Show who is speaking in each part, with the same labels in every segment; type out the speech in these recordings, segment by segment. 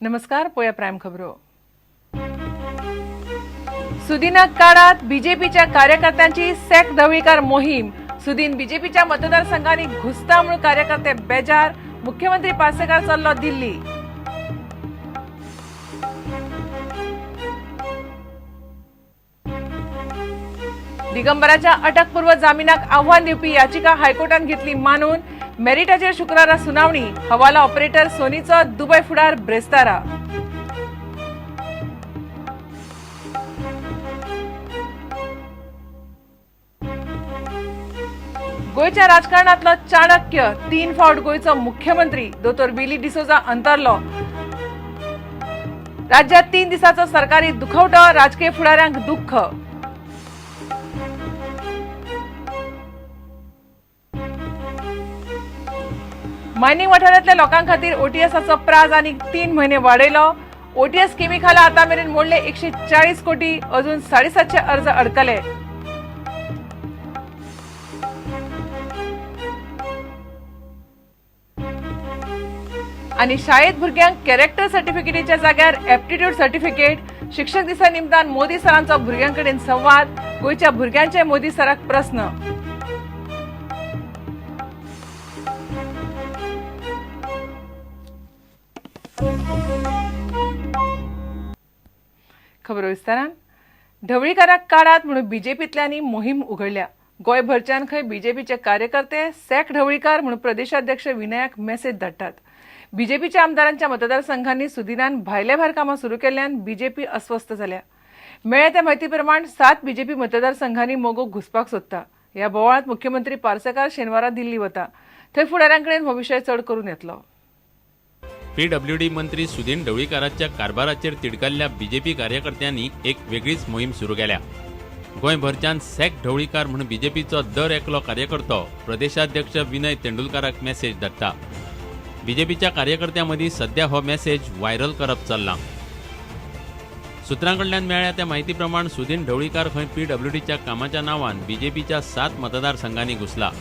Speaker 1: नमस्कार. पोया प्राईम खबरो. सुदीना काळात बीजेपीच्या कार्यकर्त्यांची सॅक ढवळीकार मोहीम. सुदीन बीजेपीच्या मतदारसंघांनी घुसता म्हणून कार्यकर्ते बेजार. मुख्यमंत्री पार्सेकार चल्लो दिल्ली. दिगंबराच्या अटकपूर्व जामिनाक आव्हान दिवपी याचिका हायकोर्टान घेतली मानून. मेरिटाचेर शुक्रारा सुनावणी. हवाला ऑपरेटर सोनीचो दुबय फुडार ब्रेस्तारा. गोयच्या राजकारणातलो चाणक्य 3 फावट गोयचो मुख्यमंत्री दोतोर बिली डिसोजा अंतरलो. राज्यात 3 दिसाचो सरकारी दुखवटो. राजकीय फुडाऱ्यांक दुःख. मायनिंग वाठारांतल्या लोकां खातीर ओटीएसाचो प्राझ आनी 3 म्हयने वाडयलो. ओटीएस स्किमी खाला आतां मेरेन मोडले 140 कोटी. अजून 750 अर्ज अडकले. आणि शाळेत भुरग्यांक कॅरेक्टर सर्टिफिकेटीच्या जाग्यार एप्टिट्यूड सर्टिफिकेट. शिक्षक दिसा निमतान मोदी सरांचो भुरग्यांकडेन संवाद. गोयच्या भुरग्यांचे मोदी सराक प्रस्न. खबर विस्तारान. ढवळीकाराक काढात म्हणून बीजेपींतल्यांनी मोहीम उघडल्या. गोंयभरच्यान खंय बीजेपीचे कार्यकर्ते सॅक ढवळीकार म्हणून प्रदेशाध्यक्ष विनयाक मेसेज धाडटात. बीजेपीच्या आमदारांच्या मतदारसंघांनी सुदीनान भायले भायर कामां सुरू केल्ल्यान बीजेपी अस्वस्थ जाल्या. मेळ्या त्या म्हायती प्रमाण 7 बीजेपी मतदारसंघांनी मोगो घुसपाक सोदता. ह्या बोवाळांत मुख्यमंत्री पार्सेकार शेनवारा दिल्ली वता. थंय फुडाऱ्यांकडेन हो विशय चड करून येतलो.
Speaker 2: पीडब्ल्यूडी मंत्री सुदीन ढवळीकाराच्या कारभाराचेर तिडकल्ल्या बीजेपी कार्यकर्त्यांनी एक वेगळीच मोहीम सुरू केल्या. गोंयभरच्यान सॅक ढवळीकार म्हणून बीजेपीचो दर एकलो कार्यकर्तो प्रदेशाध्यक्ष विनय तेंडुलकाराक मेसेज धाडटा. बीजेपीच्या कार्यकर्त्यां मदीं सध्या हो मेसेज व्हायरल करप चल्ला. सुत्रांकडल्यान मेळ्ळ्या त्या म्हायती प्रमाण सुदीन ढवळीकार खंय पीडब्ल्यूडीच्या कामाच्या नांवान बीजेपीच्या 7 मतदारसंघांनी घुसला.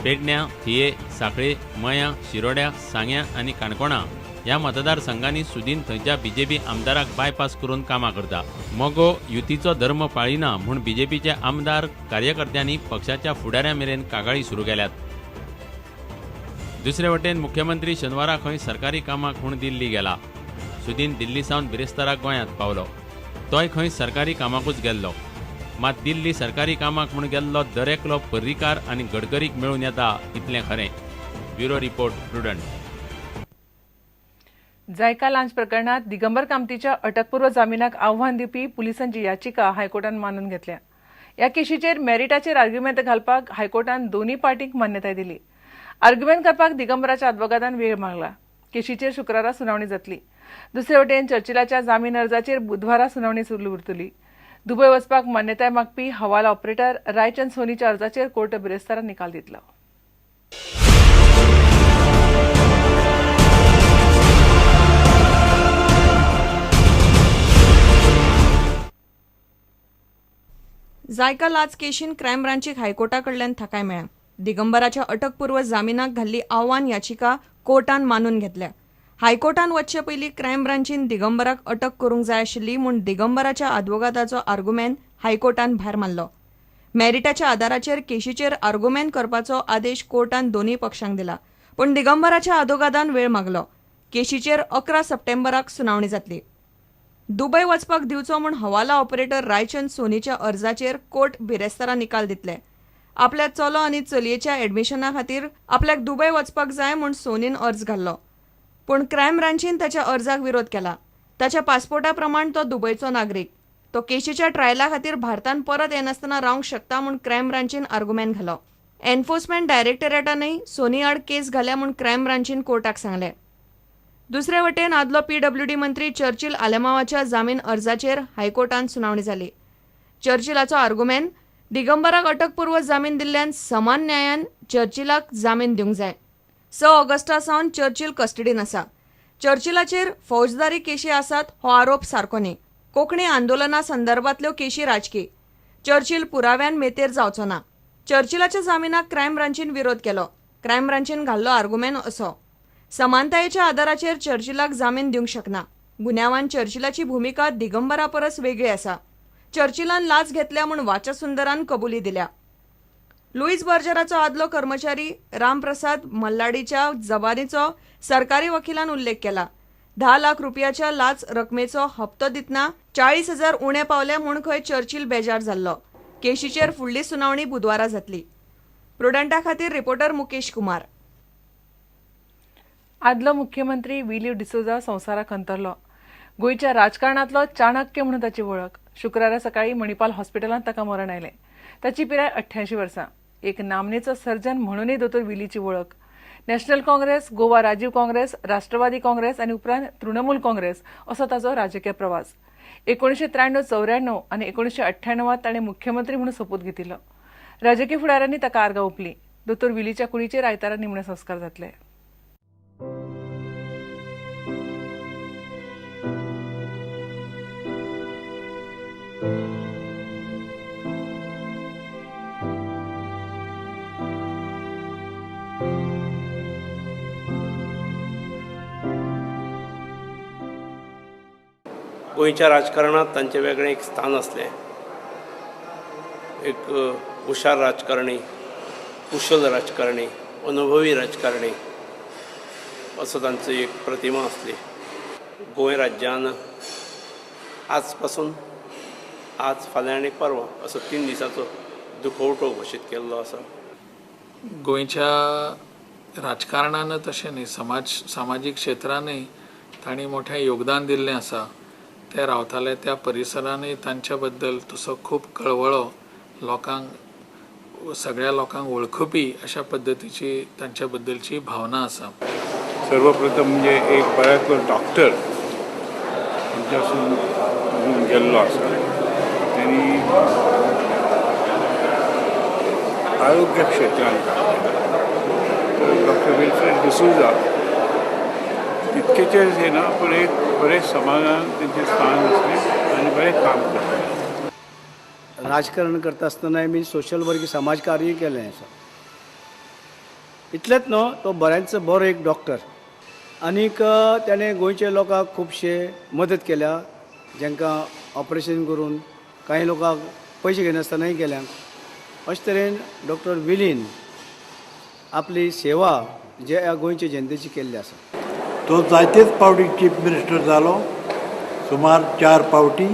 Speaker 2: पेडण्यां, थिये, सांखळे, मयां, शिरोड्या, सांग्या आनी काणकोणा ह्या मतदारसंघांनी सुदीन थंयच्या बीजेपी आमदाराक बायपास करून कामां करता. मोगो युतीचो धर्म पाळिना म्हूण बीजेपीचे आमदार कार्यकर्त्यांनी पक्षाच्या फुडाऱ्यां मेरेन कागाळी सुरू केल्यात. दुसरे वटेन मुख्यमंत्री शेनवारा खंय सरकारी कामाक म्हूण दिल्ली गेला. सुदीन दिल्ली सावन बिरेस्तारा गोंयांत पावलो. तोय खंय सरकारी कामाकूच गेल्लो. मात दिल्ली सरकारी कामाक म्हूण गेल्लो दरेकलो पर्रीकार आनी गडकरीक मेळून येता इतलें खरें. Bureau report Prudent.
Speaker 1: जायका लांच प्रकरणात दिगंबर कामतीच्या अटकपूर्व जामिनाक आव्हान दिवपी पुलिसांची याचिका हायकोर्टान मानून घेतल्या. ह्या केशीचेर मेरिटाचेर आर्ग्युमेंट घालपाक हायकोर्टान दोन्ही पार्टींक मान्यताय दिली. आर्ग्युमेंट करपाक दिगंबराच्या आदवोगादान वेळ मागला. केशीचेर शुक्रारा सुनावणी जातली. दुसरे वटेन चर्चिलाच्या जामीन अर्जाचेर बुधवारा सुनावणी सुरू उरतली. दुबय वचपाक मान्यताय मागपी हवाला ऑपरेटर रायचंद सोनीच्या अर्जाचेर कोर्ट बिरेस्तारा निकाल दितलो.
Speaker 3: जायका लाच केशीन क्रायम ब्रांचीक हायकोर्टाकडल्यान थाकाय मेळ्ळ्या. दिगंबराच्या अटकपूर्व जामिनाक घाल्ली आव्हान याचिका कोर्टान मानून घेतल्या. हायकोर्टान वचचे पयलीं क्रायम ब्रांचीन दिगंबराक अटक करूंक जाय आशिल्ली म्हूण दिगंबराच्या आदवोगादाचो आर्ग्युमेंट हायकोर्टान भायर मारलो. मेरिटाच्या आदाराचेर केशीचेर आर्ग्युमेंट करपाचो आदेश कोर्टान दोन्ही पक्षांक दिला. पूण दिगंबराच्या आदवोगादान वेळ मागलो. केशीचेर 11 सप्टेंबराक सुनावणी जातली. दुबय वचपाक दिवचो म्हूण हवाला ऑपरेटर रायचंद सोनीच्या अर्जाचेर कोर्ट बिरेस्तारा निकाल दितले. आपल्या चलो आनी चलयेच्या एडमिशना खातीर आपल्याक दुबय वचपाक जाय म्हूण सोनीन अर्ज घाल्लो. पूण क्रायम ब्रांचीन ताच्या अर्जाक विरोध केला. ताच्या पासपोर्टा प्रमाण तो दुबयचो नागरीक. तो केशीच्या ट्रायला खातीर भारतान परत येनासतना रावंक शकता म्हूण क्रायम ब्रांचीन आर्ग्युमेंट घालो. एन्फोर्समेंट डायरेक्टरेटानय सोनी आड केस घाल्या म्हूण क्रायम ब्रांचीन कोर्टाक सांगलें. दुसरे वटेन आदलो पीडब्ल्यूडी मंत्री चर्चिल आलेमावाच्या जामीन अर्जाचेर हायकोर्टान सुनावणी जाली. चर्चिलाचो आर्ग्युमेंट दिगंबराक अटकपूर्व जामीन दिल्ल्यान समान न्यायान चर्चिलाक जामीन दिवंक जाय. 6 ऑगस्टा सावन चर्चिल कस्टडीन आसा. चर्चिलाचेर फौजदारी केशी आसात हो आरोप सारको न्ही. कोंकणी आंदोलना संदर्भांतल्यो केशी राजकी. चर्चिल पुराव्यान मेतेर जावचो ना. चर्चिलाच्या जामिनाक क्रायम ब्रांचीन विरोध केलो. क्रायम ब्रांचीन घाल्लो आर्ग्युमेंट असो: समानतायेच्या आदाराचेर चर्चिलाक जामीन दिवंक शकना. गुन्यांवान चर्चिलाची भूमिका दिगंबरा परस वेगळी आसा. चर्चिलान लाच घेतल्या म्हूण वाचसुंदरान कबुली दिल्या. लुईस बर्जराचो आदलो कर्मचारी रामप्रसाद मल्लाडीच्या जबानीचो सरकारी वकिलान उल्लेख केला. 10 लाख रुपयाच्या लाच रकमेचो हप्तो दितना 40,000 उणे पावले म्हूण खंय चर्चिल बेजार जाल्लो. केशीचेर फुडली सुनावणी बुधवारा जातली. प्रुडंटा खातीर रिपोर्टर मुकेश कुमार.
Speaker 1: आदलो मुख्यमंत्री विलियो डिसोजा संवसाराक अंतरलो. गोंयच्या राजकारणांतलो चाणक्य म्हणून ताची वळख. शुक्रारा सकाळी मणिपाल हॉस्पिटलांत ताका मरण आयलें. ताची पिराय 88 वर्सां. एक नामनेचो सर्जन म्हणूनय दोतोर विलीची वळख. नॅशनल काँग्रेस, गोवा राजीव काँग्रेस, राष्ट्रवादी काँग्रेस आनी उपरांत तृणमूल काँग्रेस असो ताचो राजकीय प्रवास. 1993-94 आनी 1998 ताणें मुख्यमंत्री म्हणून सोपूत घेतिल्लो. राजकीय फुडाऱ्यांनी ताका आर्गां ओंपलीं. दोतोर विलीच्या कुडीचेर आयतारा निमणे संस्कार जातले.
Speaker 4: गोंयच्या राजकारणात तांचें वेगळें एक स्थान आसलें. एक हुशार राजकारणी, कुशल राजकारणी, अनुभवी राजकारणी असो तांचो एक प्रतिमा आसली. गोंय राज्यान आज पासून आज फाल्यां आनी परवा असो 3 दिसाचो दुखवटो घोशीत केल्लो आसा.
Speaker 5: गोंयच्या राजकारणान तशें न्ही, सामाजीक क्षेत्रानय तांणी मोठें योगदान दिल्लें आसा. ते रावताले त्या परिसरानय तांच्या बद्दल तसो खूब कळवळो लोकांक, सगळ्या लोकांक वळखुपी अशा पद्दतीची तांच्या बद्दलची भावना आसा.
Speaker 6: सर्वप्रथम म्हणजे एक बऱ्याचलो डॉक्टर आमच्यासून गेल्लो आसा. त्यांनी आरोग्य क्षेत्रांत काम केलें. डॉक्टर विल्फ्रेड डिसोजा तितकेचेच हे ना, पण एक बरेच समाजान तेंचें स्थान आसलें आनी बरें काम करताले.
Speaker 7: राजकारण करता आसतना मी सोशल वर्क समाजकार्य केलें आसा. इतलेंच न्हू, तो बऱ्यांचो बरो एक डॉक्टर. आनीक त्याने गोंयच्या लोकांक खुबशे मदत केल्या, जांकां ऑपरेशन करून कांय लोकांक पयशे घेनासतनाय केल्या. अशे तरेन डॉक्टर विलीन आपली सेवा जे ह्या गोंयच्या जनतेची केल्ली आसा.
Speaker 8: तो जायतेच पावटी चीफ मिनिस्टर जालो, सुमार 4 पावटी.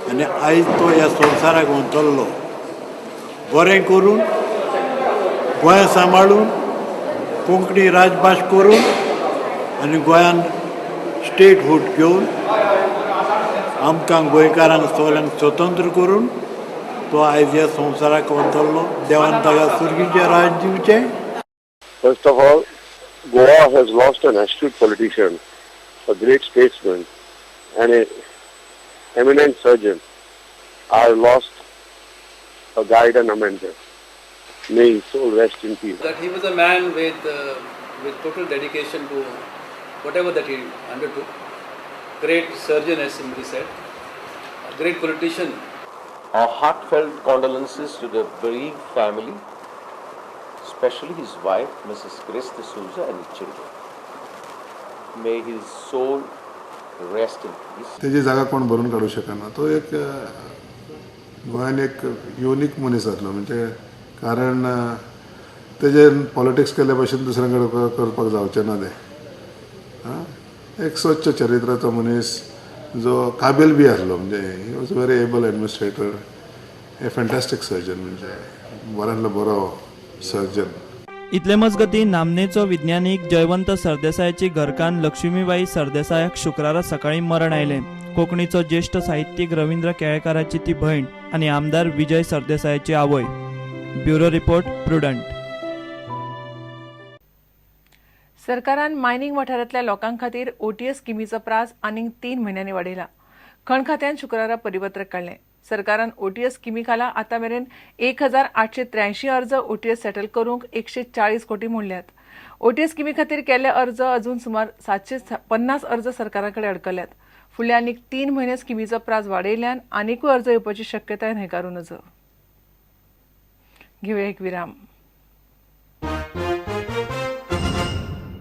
Speaker 8: आनी आयज तो ह्या संवसाराक वंतरलो. बरें करून, गोंय सांबाळून, कोंकणी राजभास करून आनी गोंयान स्टेटहूड घेवन आमकां गोंयकारांक सगळ्यांक स्वतंत्र करून तो आयज ह्या संवसाराक वंतरलो. देवान ताका सुर्गीचें राज दिवचें.
Speaker 9: First of all, Goa has lost an astute politician, a great statesman, and an eminent surgeon. I lost a guide and a mentor. May his soul rest in peace.
Speaker 10: That he was a man with total dedication to whatever that he undertook. Great surgeon, as somebody said. A great politician.
Speaker 11: Our heartfelt condolences to the bereaved family, especially his wife, Mrs. Grace D'Souza, and his children. May his soul rest in peace.
Speaker 12: त्याची जागा कोण भरून काढू शकना. तो एक गोंयान एक युनिक मनीस जातलो. म्हणजे कारण तेजे पॉलिटिक्स केल्या भशेन दुसऱ्यां कडेन करपाक जावचें ना ते. एक स्वच्छ चरित्राचो मनीस जो काबील बी आसलो. म्हणजे he was very able administrator, a fantastic surgeon. म्हणजे बऱ्यांतलो बरो सर्जन.
Speaker 13: इतले मजगती नामनेचो विज्ञानीक जयवंत सरदेसायाची घरकान्न लक्ष्मीबाई सरदेसायाक शुक्रारा सकाळी मरण आयलें. कोंकणीचो ज्येष्ठ साहित्यीक रवींद्र केळकाराची ती भयण आनी आमदार विजय सरदेसायाची आवय. Bureau report, prudent.
Speaker 1: सरकारान मायनिंग वाठारांतल्या लोकां खातीर OTS स्किमीचो प्राझ आनीक 3 म्हयन्यांनी वाडयला. खण खात्यान शुक्रारा परिपत्रक काडलें. सरकारान OTS स्किमी खाला आतां मेरेन 1883 अर्ज OTS सेटल करूंक 140 कोटी मोडल्यात. OTS स्किमी खातीर केल्ले अर्ज अजून सुमार 750 अर्ज सरकारा कडेन अडकल्यात. फुडले आनीक 3 म्हयने स्किमीचो प्राझ वाडयल्यान आनीकूय अर्ज येवपाची शक्यताय न्हयकारूं नज. घेवया एक विराम.